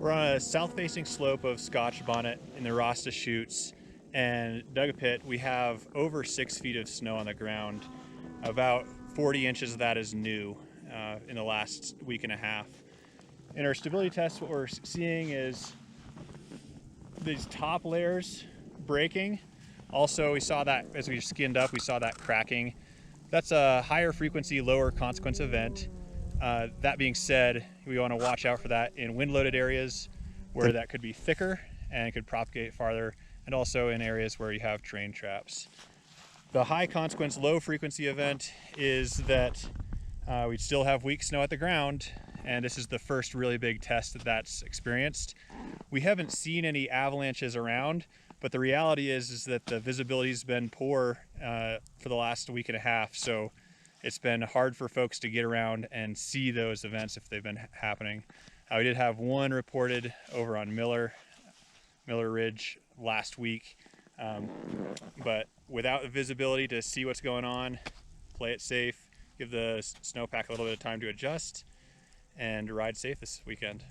We're on a south-facing slope of Scotch Bonnet in the Rasta Chutes and dug a pit. We have over 6 feet of snow on the ground. About 40 inches of that is new in the last week and a half. In our stability test, what we're seeing is these top layers breaking. Also, we saw that as we skinned up, we saw that cracking. That's a higher frequency, lower consequence event. That being said, we want to watch out for that in wind-loaded areas where that could be thicker and could propagate farther, and also in areas where you have train traps. The high consequence, low frequency event is that we still have weak snow at the ground, and this is the first really big test that's experienced. We haven't seen any avalanches around, but the reality is that the visibility's been poor for the last week and a half, so it's been hard for folks to get around and see those events if they've been happening. We did have one reported over on Miller Ridge last week, but without the visibility to see what's going on, play it safe, give the snowpack a little bit of time to adjust, and ride safe this weekend.